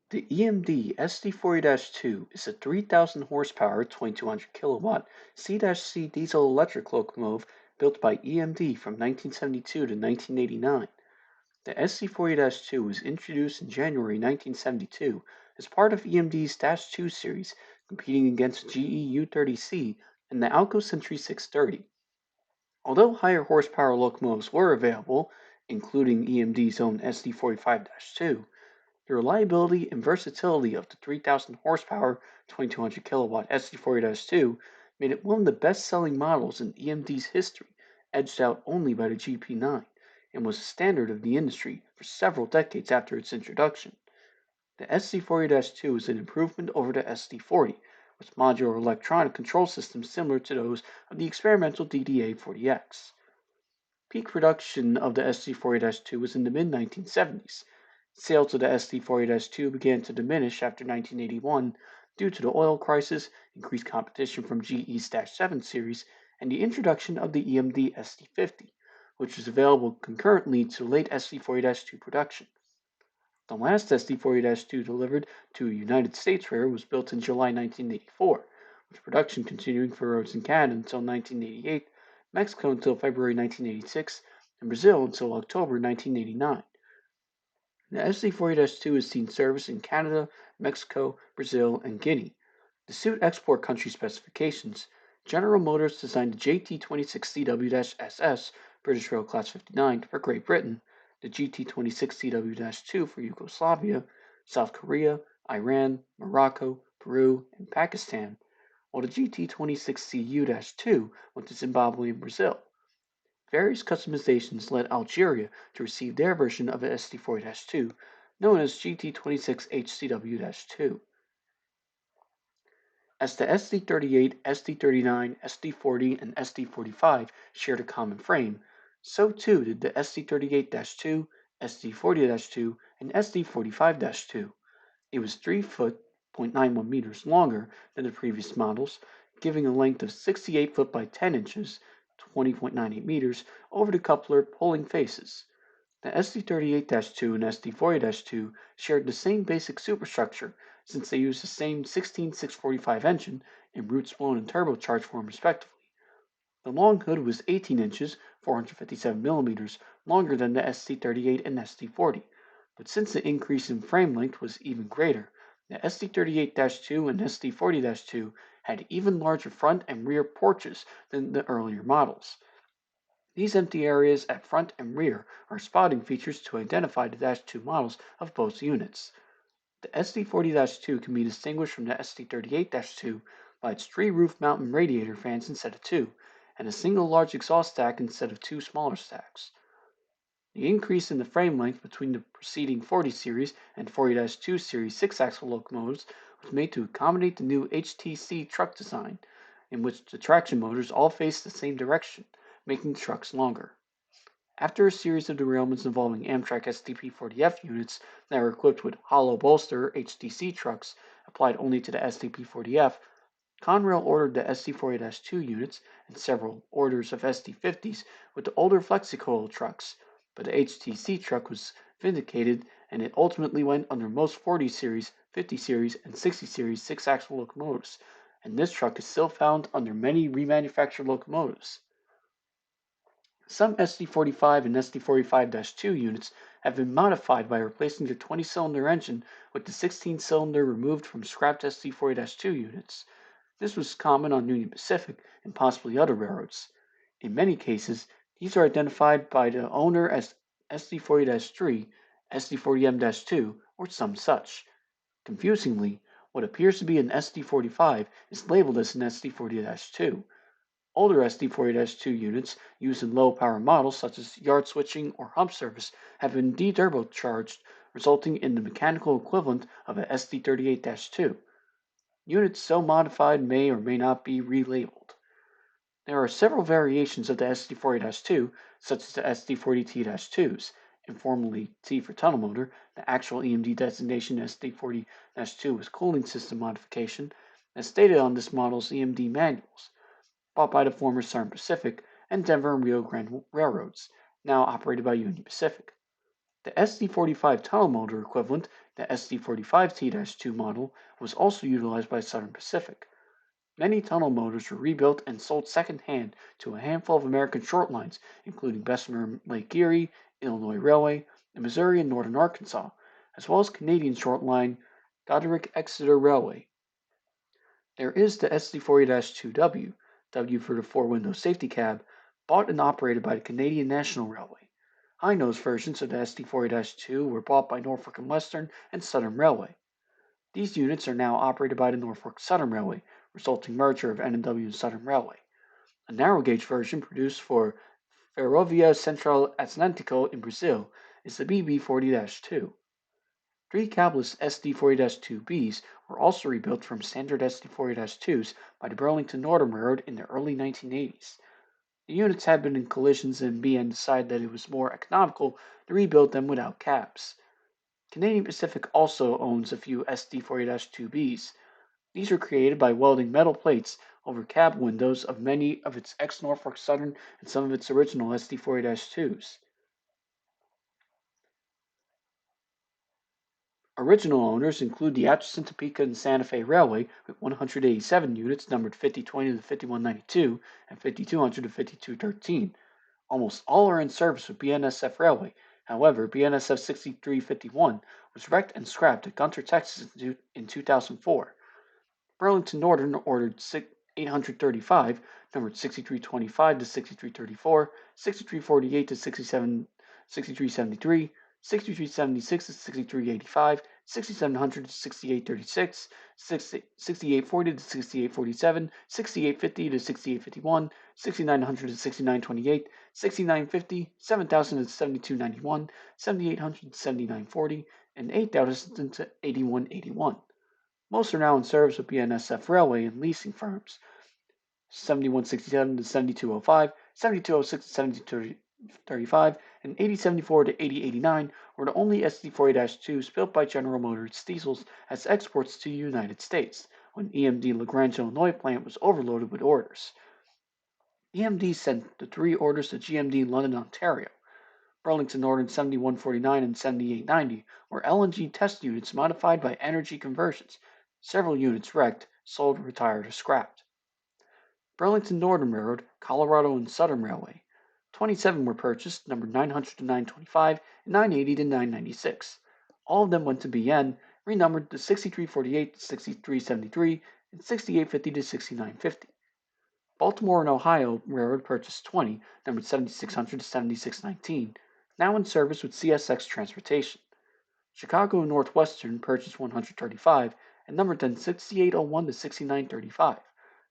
The EMD SD40-2 is a 3,000 horsepower, 2,200 kilowatt C-C diesel electric locomotive built by EMD from 1972 to 1989. The SD40-2 was introduced in January 1972 as part of EMD's -2 series, competing against GE U-30C and the Alco Century 630. Although higher horsepower locomotives were available, including EMD's own SD45-2, the reliability and versatility of the 3,000 horsepower, 2,200 kilowatt SD40-2 made it one of the best-selling models in EMD's history, edged out only by the GP9, and was a standard of the industry for several decades after its introduction. The SD40-2 is an improvement over the SD40, with modular electronic control systems similar to those of the experimental DDA-40X. Peak production of the SD40-2 was in the mid-1970s. Sales of the SD40-2 began to diminish after 1981 due to the oil crisis, increased competition from GE's -7 series, and the introduction of the EMD SD50, which was available concurrently to late SD40-2 production. The last SD40-2 delivered to a United States rare was built in July 1984, with production continuing for roads in Canada until 1988, Mexico until February 1986, and Brazil until October 1989. The SD40-2 has seen service in Canada, Mexico, Brazil, and Guinea. To suit export country specifications, General Motors designed the JT26CW-SS British Rail Class 59 for Great Britain, the GT26CW-2 for Yugoslavia, South Korea, Iran, Morocco, Peru, and Pakistan, while the GT26CU-2 went to Zimbabwe and Brazil. Various customizations led Algeria to receive their version of the SD40-2, known as GT26HCW-2. As the SD38, SD39, SD40, and SD45 shared a common frame, so too did the SD38-2, SD40-2, and SD45-2. It was 3 foot (0.91 meters) longer than the previous models, giving a length of 68 foot by 10 inches (20.98 meters) over the coupler pulling faces. The SD38-2 and SD40-2 shared the same basic superstructure since they used the same 16645 engine in root blown and turbocharged form respectively. The long hood was 18 inches (457 millimeters) longer than the SD38 and SD40, but since the increase in frame length was even greater, the SD38-2 and SD40-2 had even larger front and rear porches than the earlier models. These empty areas at front and rear are spotting features to identify the -2 models of both units. The SD40-2 can be distinguished from the SD38-2 by its 3 roof-mounted radiator fans instead of 2, and a single large exhaust stack instead of 2 smaller stacks. The increase in the frame length between the preceding 40 series and 40-2 series 6-axle locomotives was made to accommodate the new HTC truck design, in which the traction motors all face the same direction, making the trucks longer. After a series of derailments involving Amtrak SDP40F units that were equipped with hollow bolster HTC trucks applied only to the SDP40F, Conrail ordered the SD40-2 units and several orders of SD50s with the older Flexicoil trucks, but the HTC truck was vindicated and it ultimately went under most 40 series, 50 series, and 60 series 6-axle locomotives, and this truck is still found under many remanufactured locomotives. Some SD45 and SD45-2 units have been modified by replacing the 20-cylinder engine with the 16-cylinder removed from scrapped SD40-2 units. This was common on Union Pacific and possibly other railroads. In many cases, these are identified by the owner as SD40-3, SD40M-2, or some such. Confusingly, what appears to be an SD45 is labeled as an SD40-2. Older SD40-2 units used in low-power models such as yard switching or hump service have been de-turbocharged, resulting in the mechanical equivalent of a SD38-2. Units so modified may or may not be relabeled. There are several variations of the SD40-2, such as the SD40T-2s, informally T for tunnel motor, the actual EMD designation SD40-2 with cooling system modification, as stated on this model's EMD manuals, bought by the former Southern Pacific and Denver and Rio Grande Railroads, now operated by Union Pacific. The SD45 tunnel motor equivalent The SD45T-2 model was also utilized by Southern Pacific. Many tunnel motors were rebuilt and sold second-hand to a handful of American short lines, including Bessemer Lake Erie, Illinois Railway, and Missouri and Northern Arkansas, as well as Canadian short line Goderic Exeter Railway. There is the SD40-2W, W for the four-window safety cab, bought and operated by the Canadian National Railway. High-nose versions of the SD40-2 were bought by Norfolk and Western and Southern Railway. These units are now operated by the Norfolk Southern Railway, resulting merger of N&W and Southern Railway. A narrow-gauge version produced for Ferrovia Central Atlântico in Brazil is the BB40-2. Three cabless SD40-2Bs were also rebuilt from standard SD40-2s by the Burlington Northern Railroad in the early 1980s. The units had been in collisions and BN decided that it was more economical to rebuild them without cabs. Canadian Pacific also owns a few SD40-2Bs. These were created by welding metal plates over cab windows of many of its ex-Norfolk Southern and some of its original SD40-2s. Original owners include the Atchison, Topeka, and Santa Fe Railway with 187 units numbered 5020 to 5192 and 5200 to 5213. Almost all are in service with BNSF Railway. However, BNSF 6351 was wrecked and scrapped at Gunter, Texas in 2004. Burlington Northern ordered 835, numbered 6325 to 6334, 6348 to 6373, 6376 to 6385, 6700 to 6836, 6840 to 6847, 6850 to 6851, 6900 to 6928, 6950, 7000 to 7291, 7800 to 7940, and 8000 to 8181. Most are now in service with BNSF Railway and leasing firms. 7167 to 7205, 7206 to 7235, and 8074 to 8089 were the only SD40-2s built by General Motors diesels as exports to the United States, when EMD LaGrange, Illinois plant was overloaded with orders. EMD sent the three orders to GMD London, Ontario. Burlington Northern 7149 and 7890 were LNG test units modified by energy conversions. Several units wrecked, sold, retired, or scrapped. Burlington Northern Railroad, Colorado and Southern Railway. 27 were purchased, numbered 900 to 925 and 980 to 996. All of them went to BN, renumbered to 6348 to 6373 and 6850 to 6950. Baltimore and Ohio Railroad purchased 20, numbered 7600 to 7619, now in service with CSX Transportation. Chicago and Northwestern purchased 135 and numbered then 6801 to 6935.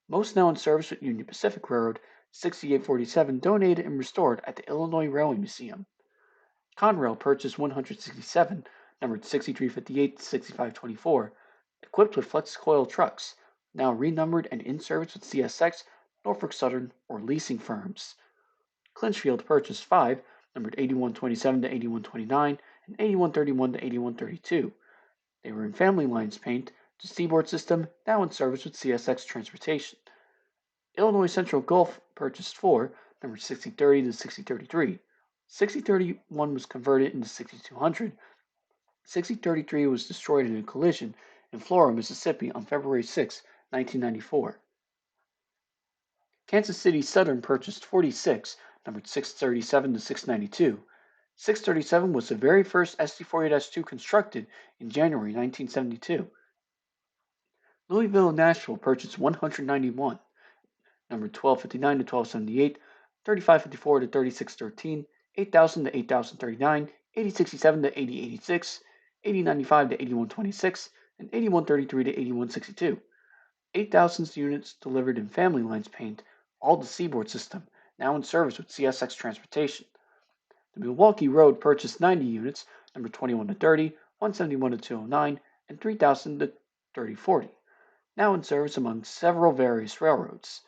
Most now in service with Union Pacific Railroad, 6847 donated and restored at the Illinois Railway Museum. Conrail purchased 167, numbered 6358 to 6524, equipped with flex coil trucks, now renumbered and in service with CSX, Norfolk Southern, or leasing firms. Clinchfield purchased 5, numbered 8127 to 8129 and 8131 to 8132. They were in family lines paint to Seaboard System, now in service with CSX Transportation. Illinois Central Gulf purchased 4, numbered 6030 to 6033. 6031 was converted into 6200. 6033 was destroyed in a collision in Flora, Mississippi on February 6, 1994. Kansas City Southern purchased 46, numbered 637 to 692. 637 was the very first SD40-2 constructed in January 1972. Louisville and Nashville purchased 191, numbered 1259 to 1278, 3554 to 3613, 8000 to 8039, 8067 to 8086, 8095 to 8126, and 8133 to 8162. 8,000 units delivered in family lines paint, all the Seaboard System, now in service with CSX Transportation. The Milwaukee Road purchased 90 units, number 21 to 30, 171 to 209, and 3,000 to 3040, now in service among several various railroads.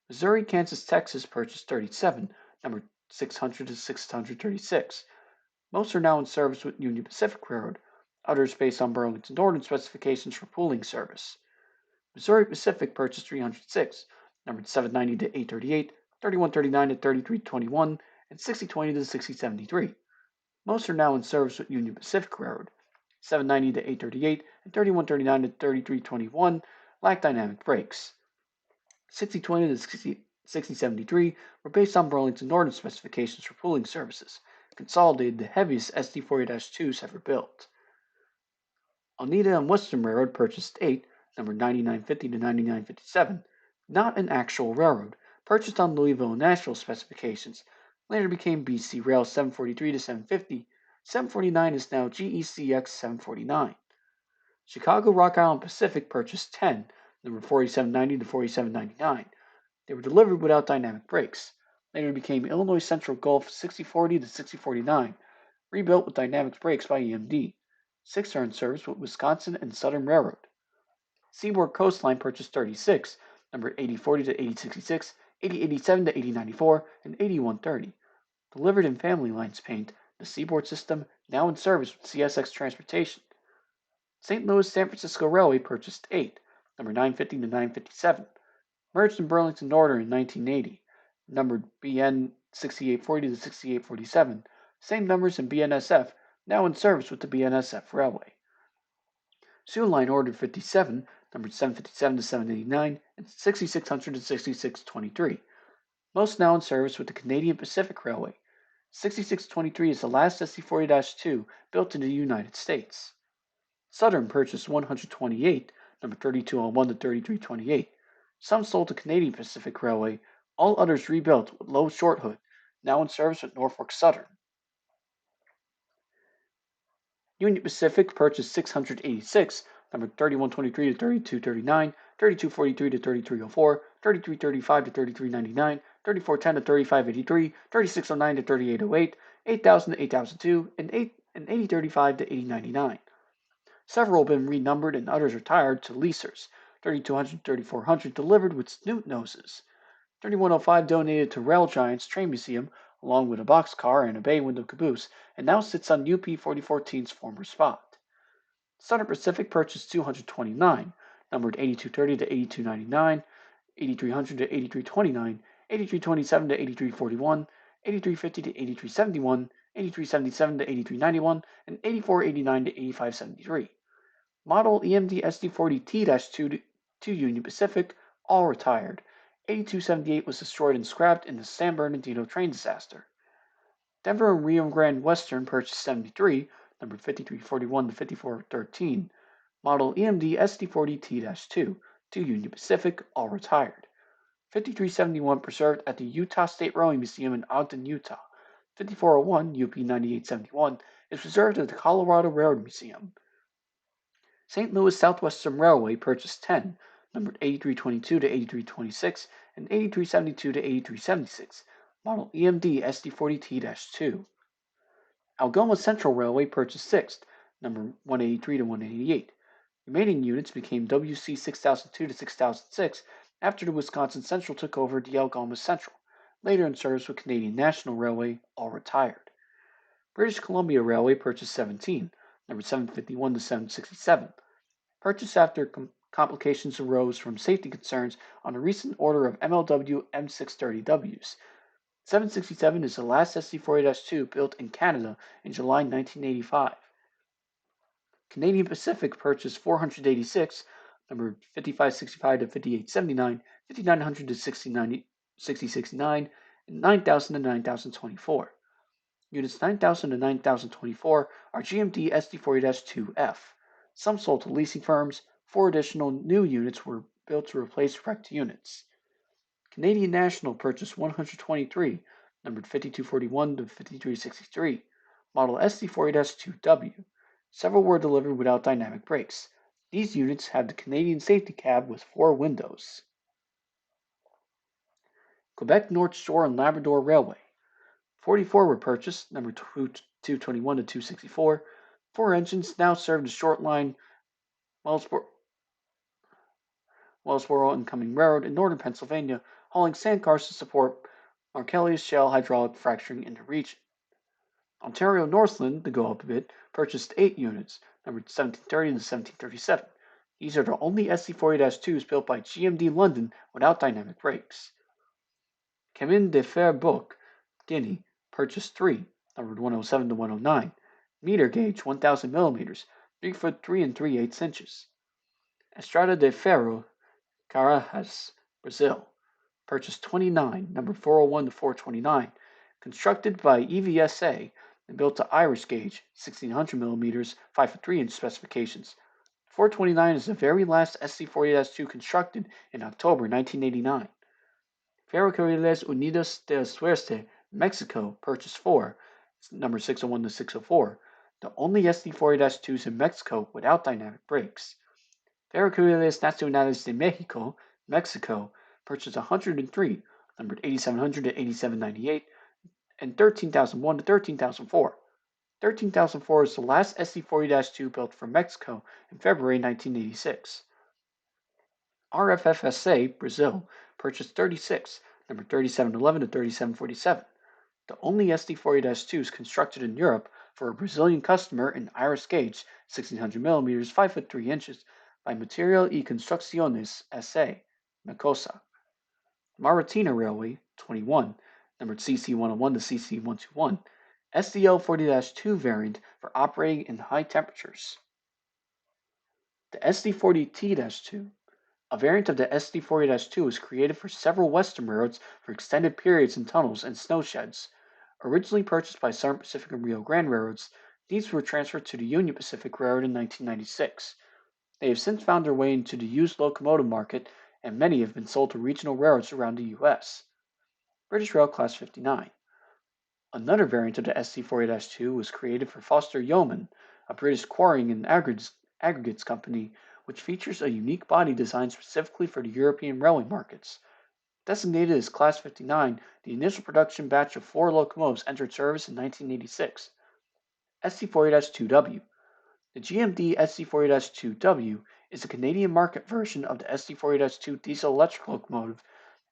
Missouri, Kansas, Texas purchased 37, numbered 600 to 636. Most are now in service with Union Pacific Railroad, others based on Burlington Northern specifications for pooling service. Missouri Pacific purchased 306, numbered 790 to 838, 3139 to 3321, and 6020 to 6073. Most are now in service with Union Pacific Railroad. 790 to 838, and 3139 to 3321 lacked dynamic brakes. 6020 to 6073 were based on Burlington Northern specifications for pooling services, consolidated the heaviest SD40-2s ever built. Oneida and Western Railroad purchased 8, numbered 9950 to 9957, not an actual railroad, purchased on Louisville and Nashville specifications, later became BC Rail 743 to 750. 749 is now GECX 749. Chicago Rock Island Pacific purchased 10, number 4790 to 4799. They were delivered without dynamic brakes. Later became Illinois Central Gulf 6040 to 6049, rebuilt with dynamic brakes by EMD. 6 are in service with Wisconsin and Southern Railroad. Seaboard Coastline purchased 36, number 8040 to 8066, 8087 to 8094, and 8130. Delivered in Family Lines paint, the Seaboard system now in service with CSX Transportation. St. Louis San Francisco Railway purchased 8, number 950 to 957. Merged in Burlington Northern in 1980, numbered BN 6840 to 6847, same numbers in BNSF, now in service with the BNSF Railway. Sioux Line ordered 57, numbered 757 to 789, and 6600 to 6623, most now in service with the Canadian Pacific Railway. 6623 is the last SD40-2 built in the United States. Southern purchased 128, number 3201 to 3328. Some sold to Canadian Pacific Railway, all others rebuilt with low short hood, now in service with Norfolk Southern. Union Pacific purchased 686, number 3123 to 3239, 3243 to 3304, 3335 to 3399, 3410 to 3583, 3609 to 3808, 8000 to 8002, and 8035 to 8099. Several have been renumbered and others retired to leasers. 3200 3400 delivered with snoot noses. 3105 donated to Rail Giants Train Museum along with a boxcar and a bay window caboose, and now sits on UP 4014's former spot. Southern Pacific purchased 229, numbered 8230 to 8299, 8300 to 8329, 8327 to 8341, 8350 to 8371, 8377 to 8391, and 8489 to 8573. Model EMD SD40-2 to Union Pacific, all retired. 8278 was destroyed and scrapped in the San Bernardino train disaster. Denver and Rio Grande Western purchased 73, numbered 5341 to 5413. Model EMD SD40T-2 to Union Pacific, all retired. 5371 preserved at the Utah State Rowing Museum in Ogden, Utah. 5401, UP 9871, is preserved at the Colorado Railroad Museum. St. Louis Southwestern Railway purchased 10, numbered 8322 to 8326 and 8372 to 8376, model EMD SD40T-2. Algoma Central Railway purchased 6, number 183 to 188. Remaining units became WC 6002 to 6006 after the Wisconsin Central took over the Algoma Central, later in service with Canadian National Railway, all retired. British Columbia Railway purchased 17, number 751 to 767. Purchased after complications arose from safety concerns on a recent order of MLW M630Ws. 767 is the last SD40-2 built in Canada in July 1985. Canadian Pacific purchased 486, numbered 5565 to 5879, 5900 to 6069, and 9000 to 9024. Units 9000 to 9024 are GMD SD40-2F. Some sold to leasing firms. 4 additional new units were built to replace wrecked units. Canadian National purchased 123, numbered 5241 to 5363, model SD40-2W. Several were delivered without dynamic brakes. These units had the Canadian safety cab with 4 windows. Quebec North Shore and Labrador Railway. 44 were purchased, number 221 to 264. 4 engines now serve the short line Wellsboro and Cumming Railroad in northern Pennsylvania, hauling sand cars to support Marcellus Shale hydraulic fracturing in the region. Ontario Northland, to go up a bit, purchased 8 units, numbered 1730 to 1737. These are the only SC40-2s built by GMD London without dynamic brakes. Chemin de Fer Book, Guinea, purchased 3, numbered 107 to 109. Meter gauge 1000 millimeters, 3 foot 3 and 3/8 inches. Estrada de Ferro, Carajás, Brazil. Purchase 29, number 401 to 429, constructed by EVSA and built to Irish gauge, 1600 millimeters, 5 foot 3 inch specifications. 429 is the very last SD40-2 constructed in October 1989. Ferrocarriles Unidos del Sueste, Mexico, purchased 4, number 601 to 604, the only SD40-2s in Mexico without dynamic brakes. Ferrocarriles Nacionales de Mexico, Mexico, purchased 103, numbered 8700 to 8798, and 13001 to 13004. 13004 is the last SD40-2 built for Mexico in February 1986. RFFSA, Brazil, purchased 36, number 3711 to 3747, the only SD40-2s constructed in Europe for a Brazilian customer in Irish gauge, 1600 millimeters, 5 foot 3 inches, by Material y Construcciones S.A., Mecosa. Maritina Railway, 21, numbered CC101 to CC121, SDL40-2 variant for operating in high temperatures. The SD40T-2, a variant of the SD40-2, was created for several Western railroads for extended periods in tunnels and snow sheds. Originally purchased by Southern Pacific and Rio Grande railroads, these were transferred to the Union Pacific Railroad in 1996. They have since found their way into the used locomotive market, and many have been sold to regional railroads around the U.S. British Rail Class 59. Another variant of the SD40-2 was created for Foster Yeoman, a British quarrying and aggregates company, which features a unique body design specifically for the European railway markets. Designated as Class 59, the initial production batch of 4 locomotives entered service in 1986. SD40-2W. The GMD SD40-2W is a Canadian market version of the SD40-2 diesel-electric locomotive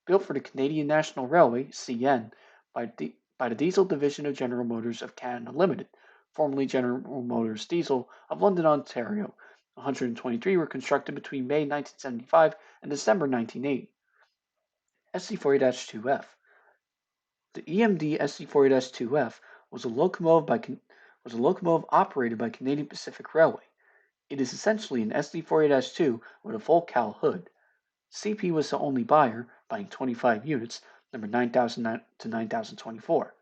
built for the Canadian National Railway (CN) by the Diesel Division of General Motors of Canada Limited, formerly General Motors Diesel of London, Ontario. 123 were constructed between May 1975 and December 1980. SD40-2F. The EMD SD40-2F was a locomotive operated by Canadian Pacific Railway. It is essentially an SD40-2 with a full cowl hood. CP was the only buyer, buying 25 units, number 9000 to 9024.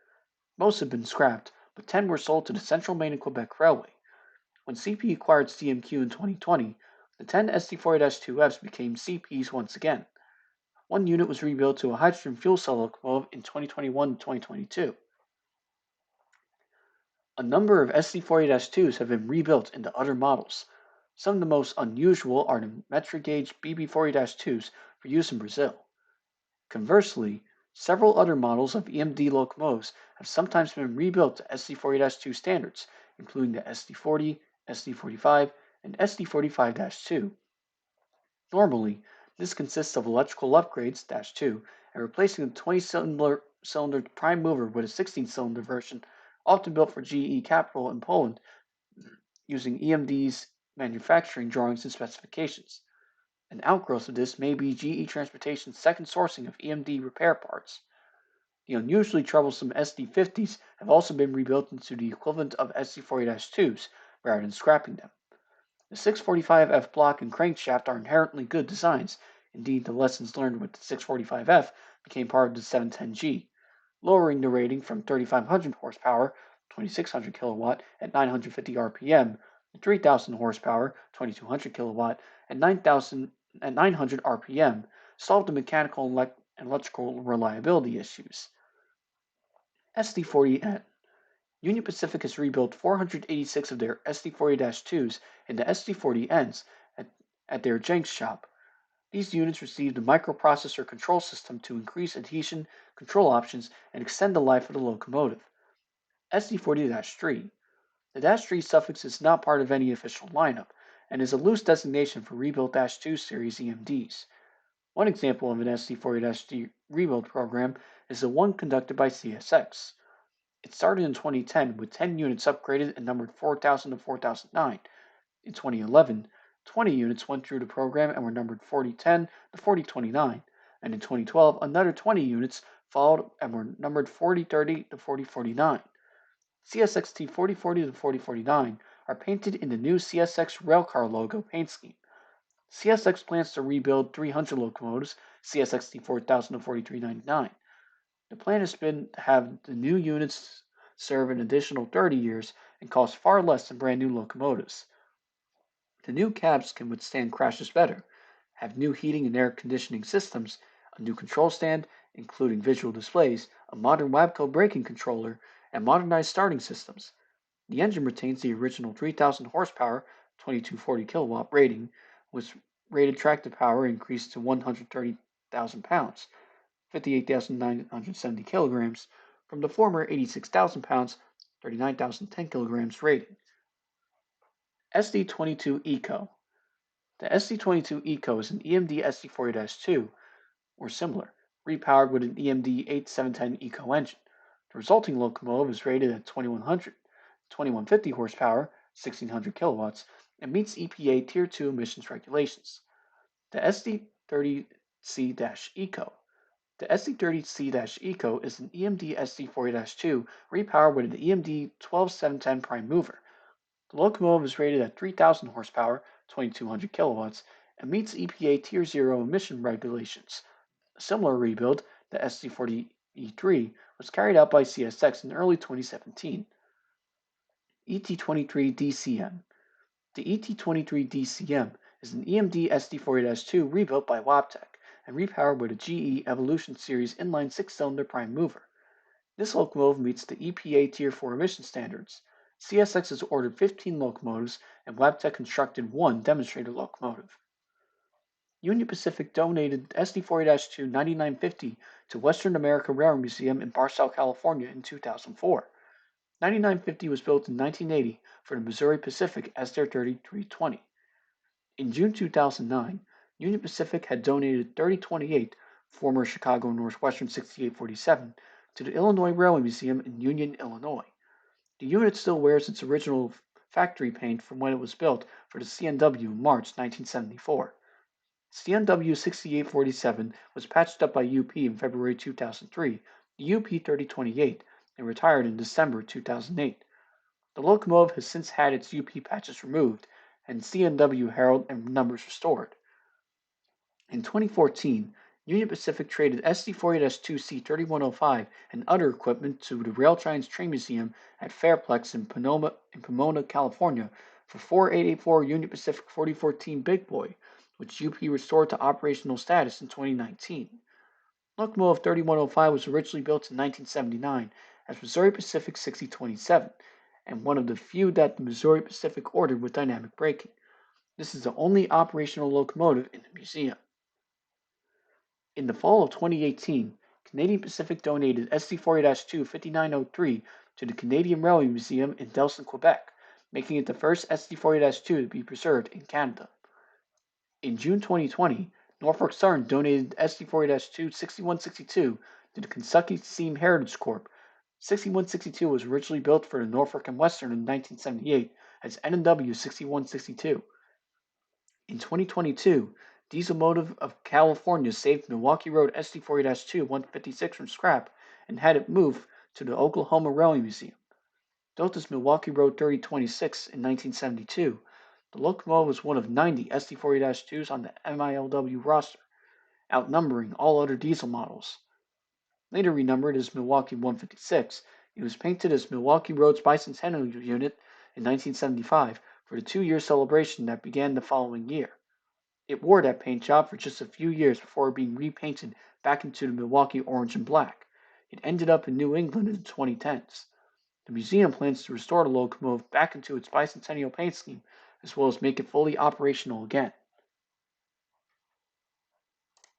Most have been scrapped, but 10 were sold to the Central Maine and Quebec Railway. When CP acquired CMQ in 2020, the 10 SD40-2Fs became CPs once again. One unit was rebuilt to a hydrogen fuel cell locomotive in 2021 and 2022. A number of SD40-2s have been rebuilt into other models. Some of the most unusual are the metric gauge BB40-2s for use in Brazil. Conversely, several other models of EMD locomotives have sometimes been rebuilt to SD40-2 standards, including the SD40, SD45, and SD45-2. Normally, this consists of electrical upgrades (2) and replacing the 20-cylinder prime mover with a 16-cylinder version, often built for GE Capital in Poland, using EMD's manufacturing drawings and specifications. An outgrowth of this may be GE Transportation's second sourcing of EMD repair parts. The unusually troublesome SD50s have also been rebuilt into the equivalent of SD40-2s rather than scrapping them. The 645F block and crankshaft are inherently good designs. Indeed, the lessons learned with the 645F became part of the 710G, lowering the rating from 3,500 horsepower, 2,600 kilowatt at 950 RPM, to 3,000 horsepower, 2,200 kilowatt at 900 RPM, solved the mechanical and electrical reliability issues. SD40N. Union Pacific has rebuilt 486 of their SD40-2s into SD40Ns at their Jenks shop. These units received a microprocessor control system to increase adhesion, control options, and extend the life of the locomotive. SD40-3. The -3 suffix is not part of any official lineup, and is a loose designation for rebuilt -2 series EMDs. One example of an SD40-3 rebuild program is the one conducted by CSX. It started in 2010 with 10 units upgraded and numbered 4000 to 4009. In 2011, 20 units went through the program and were numbered 4010 to 4029, and in 2012 another 20 units followed and were numbered 4030 to 4049. CSXT 4040 to 4049 are painted in the new CSX railcar logo paint scheme. CSX plans to rebuild 300 locomotives, CSX D4000 to 4399. The plan has been to have the new units serve an additional 30 years and cost far less than brand new locomotives. The new cabs can withstand crashes better, have new heating and air conditioning systems, a new control stand, including visual displays, a modern Wabco braking controller, and modernized starting systems. The engine retains the original 3,000 horsepower, 2240 kilowatt rating, with rated tractive power increased to 130,000 pounds, 58,970 kilograms, from the former 86,000 pounds, 39,010 kilograms rating. SD22 Eco. The SD22 Eco is an EMD SD40-2 or similar, repowered with an EMD 8710 Eco engine. The resulting locomotive is rated at 2150 horsepower, 1600 kilowatts, and meets EPA Tier 2 emissions regulations. The SD30C-Eco. The SD30C-Eco is an EMD SD40-2 repowered with an EMD 12710 prime mover. The locomotive is rated at 3000 horsepower, 2200 kilowatts, and meets EPA Tier 0 emission regulations. A similar rebuild, the SD40E3, was carried out by CSX in early 2017. ET23DCM. The ET23DCM is an EMD SD40-2 rebuilt by Wabtec and repowered with a GE Evolution Series inline 6-cylinder prime mover. This locomotive meets the EPA Tier 4 emission standards. CSX has ordered 15 locomotives, and Wabtec constructed one demonstrator locomotive. Union Pacific donated SD40-2 9950 to Western America Railroad Museum in Barstow, California in 2004. 9950 was built in 1980 for the Missouri Pacific as their 3320. In June 2009, Union Pacific had donated 3028, former Chicago Northwestern 6847, to the Illinois Railway Museum in Union, Illinois. The unit still wears its original factory paint from when it was built for the CNW in March 1974. CNW 6847 was patched up by UP in February 2003, the UP 3028, and retired in December 2008. The locomotive has since had its UP patches removed and CNW herald and numbers restored. In 2014, Union Pacific traded SD40-2 C3105 and other equipment to the Rail Giants Train Museum at Fairplex in Pomona, California for 4884 Union Pacific 4014 Big Boy, which UP restored to operational status in 2019. Locomotive 3105 was originally built in 1979 as Missouri Pacific 6027 and one of the few that the Missouri Pacific ordered with dynamic braking. This is the only operational locomotive in the museum. In the fall of 2018, Canadian Pacific donated SD40-2 5903 to the Canadian Railway Museum in Delson, Quebec, making it the first SD40-2 to be preserved in Canada. In June 2020, Norfolk Southern donated SD40-2 6162 to the Kentucky Steam Heritage Corp. 6162 was originally built for the Norfolk and Western in 1978 as N&W 6162. In 2022, Diesel Motive of California saved Milwaukee Road SD40-2 156 from scrap and had it moved to the Oklahoma Railway Museum. Built as Milwaukee Road 3026 in 1972, the locomotive was one of 90 SD40-2s on the MILW roster, outnumbering all other diesel models. Later renumbered as Milwaukee 156, it was painted as Milwaukee Road's bicentennial unit in 1975 for the 2-year celebration that began the following year. It wore that paint job for just a few years before being repainted back into the Milwaukee orange and black. It ended up in New England in the 2010s. The museum plans to restore the locomotive back into its bicentennial paint scheme, as well as make it fully operational again.